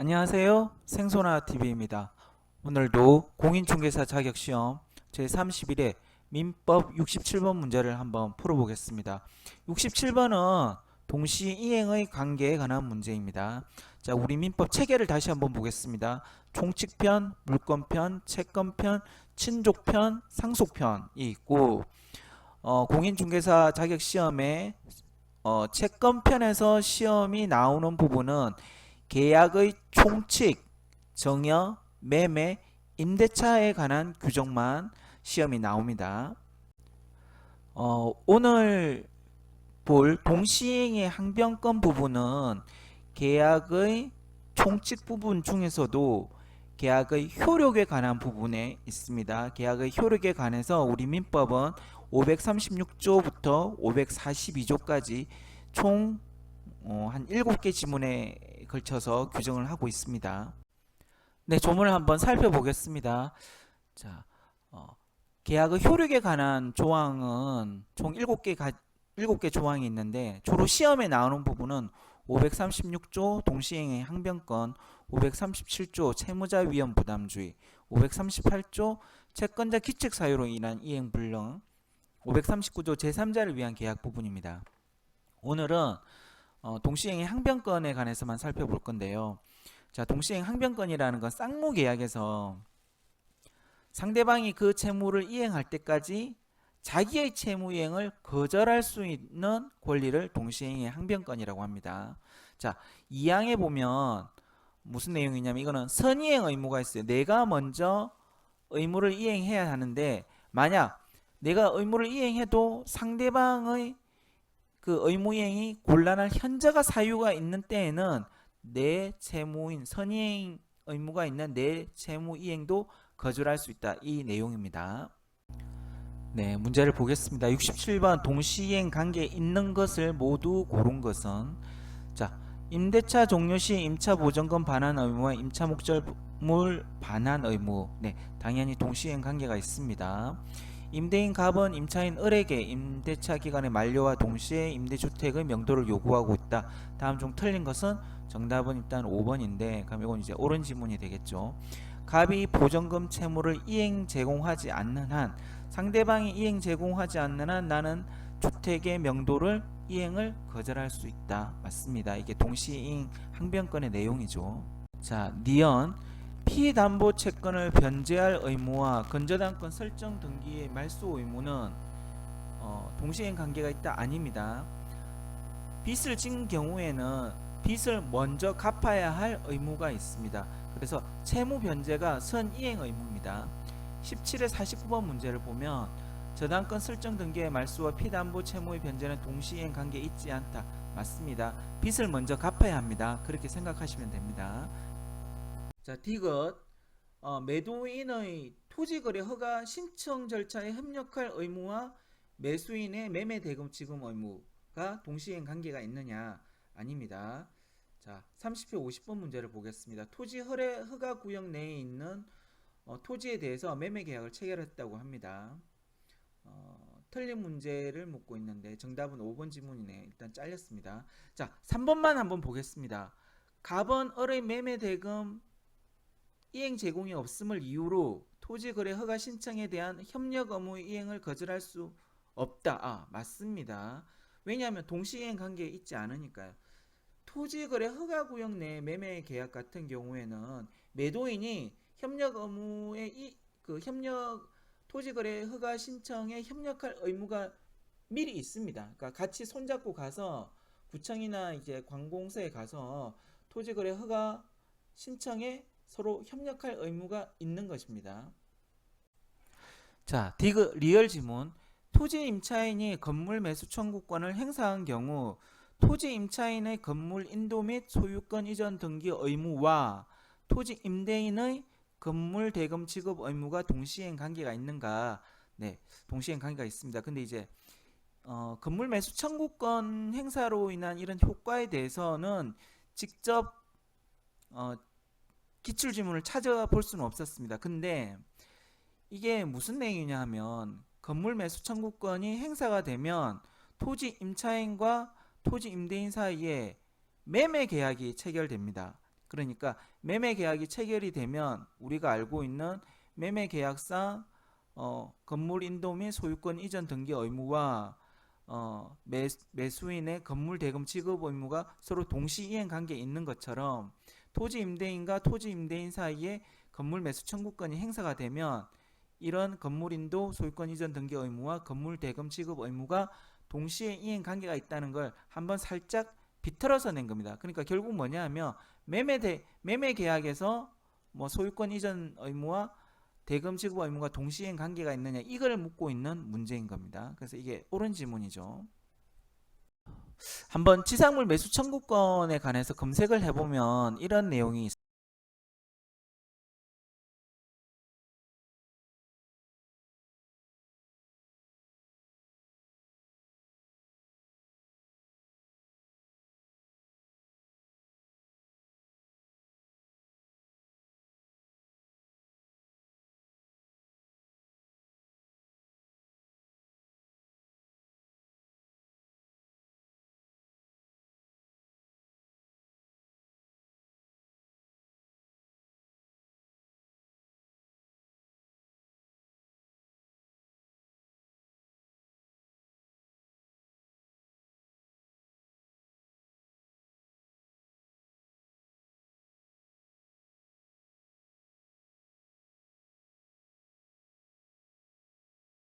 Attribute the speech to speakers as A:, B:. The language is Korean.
A: 안녕하세요. 생소나TV입니다. 오늘도 공인중개사 자격시험 제31회 민법 67번 문제를 한번 풀어보겠습니다. 67번은 동시이행의 관계에 관한 문제입니다. 자, 우리 민법 체계를 다시 한번 보겠습니다. 총칙편, 물권편, 채권편, 친족편, 상속편이 있고 공인중개사 자격시험에 채권편에서 시험이 나오는 부분은 계약의 총칙, 정여, 매매, 임대차에 관한 규정만 시험이 나옵니다. 오늘 볼 동시행의 항변권 부분은 계약의 총칙 부분 중에서도 계약의 효력에 관한 부분에 있습니다. 계약의 효력에 관해서 우리 민법은 536조부터 542조까지 총 한 7개 지문에 걸쳐서 규정을 하고 있습니다. 네, 조문을 한번 살펴보겠습니다. 자, 계약의 효력에 관한 조항은 총 7개 조항이 있는데 주로 시험에 나오는 부분은 536조 동시행의 항변권, 537조 채무자 위험 부담주의, 538조 채권자 기책 사유로 인한 이행 불능, 539조 제3자를 위한 계약 부분입니다. 오늘은 동시행의 항변권에 관해서만 살펴볼 건데요. 자, 동시행 항변권이라는 건 쌍무 계약에서 상대방이 그 채무를 이행할 때까지 자기의 채무 이행을 거절할 수 있는 권리를 동시행의 항변권이라고 합니다. 자, 2항에 보면 무슨 내용이냐면 이거는 선이행 의무가 있어요. 내가 먼저 의무를 이행해야 하는데 만약 내가 의무를 이행해도 상대방의 그 의무이행이 곤란한 현저가 사유가 있는 때에는 내 채무인 선이행 의무가 있는 내 채무이행도 거절할 수 있다. 이 내용입니다. 네, 문제를 보겠습니다. 67번 동시이행 관계에 있는 것을 모두 고른 것은 자, 임대차 종료 시 임차 보전금 반환 의무와 임차 목적물 반환 의무. 네, 당연히 동시이행 관계가 있습니다. 임대인 갑은 임차인 을에게 임대차 기간의 만료와 동시에 임대주택의 명도를 요구하고 있다. 다음 중 틀린 것은 정답은 일단 5번인데 그럼 이건 이제 옳은 지문이 되겠죠. 갑이 보전금 채무를 이행 제공하지 않는 한 상대방이 이행 제공하지 않는 한 나는 주택의 명도를 이행을 거절할 수 있다. 맞습니다. 이게 동시이행 항변권의 내용이죠. 자, 니언 피담보 채권을 변제할 의무와 건저당권 설정 등기의 말소 의무는 동시행 관계가 있다? 아닙니다. 빚을 진 경우에는 빚을 먼저 갚아야 할 의무가 있습니다. 그래서 채무 변제가 선이행 의무입니다. 17에 49번 문제를 보면 저당권 설정 등기의 말소와 피담보 채무의 변제는 동시행 관계에 있지 않다. 맞습니다. 빚을 먼저 갚아야 합니다. 그렇게 생각하시면 됩니다. 자, 디귿 매도인의 토지거래 허가 신청 절차에 협력할 의무와 매수인의 매매 대금 지급 의무가 동시행 관계가 있느냐? 아닙니다. 자, 30회 50번 문제를 보겠습니다. 토지 허가 구역 내에 있는 토지에 대해서 매매 계약을 체결했다고 합니다. 틀린 문제를 묻고 있는데 정답은 5번 지문이네. 일단 잘렸습니다. 자, 3번만 한번 보겠습니다. 갑은 을의 매매 대금 이행 제공이 없음을 이유로 토지거래 허가 신청에 대한 협력 의무 이행을 거절할 수 없다. 맞습니다. 왜냐하면 동시이행 관계에 있지 않으니까요. 토지거래 허가구역 내 매매 계약 같은 경우에는 매도인이 협력 의무에 토지거래 허가 신청에 협력할 의무가 미리 있습니다. 그러니까 같이 손잡고 가서 구청이나 이제 관공서에 가서 토지거래 허가 신청에 서로 협력할 의무가 있는 것입니다. 자, 디귿 리얼 지문. 토지 임차인이 건물 매수 청구권을 행사한 경우 토지 임차인의 건물 인도 및 소유권 이전 등기 의무와 토지 임대인의 건물 대금 지급 의무가 동시행 관계가 있는가? 네, 동시행 관계가 있습니다. 근데 이제 건물 매수 청구권 행사로 인한 이런 효과에 대해서는 직접 기출 지문을 찾아볼 수는 없었습니다. 근데 이게 무슨 내용이냐 하면 건물 매수 청구권이 행사가 되면 토지 임차인과 토지 임대인 사이에 매매 계약이 체결됩니다. 그러니까 매매 계약이 체결이 되면 우리가 알고 있는 매매 계약상 건물 인도 및 소유권 이전 등기 의무와 매수인의 건물 대금 지급 의무가 서로 동시 이행 관계에 있는 것처럼 토지 임대인과 토지 임대인 사이에 건물 매수 청구권이 행사가 되면 이런 건물 인도 소유권 이전 등기 의무와 건물 대금 지급 의무가 동시에 이행 관계가 있다는 걸 한번 살짝 비틀어서 낸 겁니다. 그러니까 결국 뭐냐 하면 매매 계약에서 뭐 소유권 이전 의무와 대금 지급 의무가 동시행 관계가 있느냐 이걸 묻고 있는 문제인 겁니다. 그래서 이게 옳은 지문이죠. 한번 지상물 매수 청구권에 관해서 검색을 해보면 이런 내용이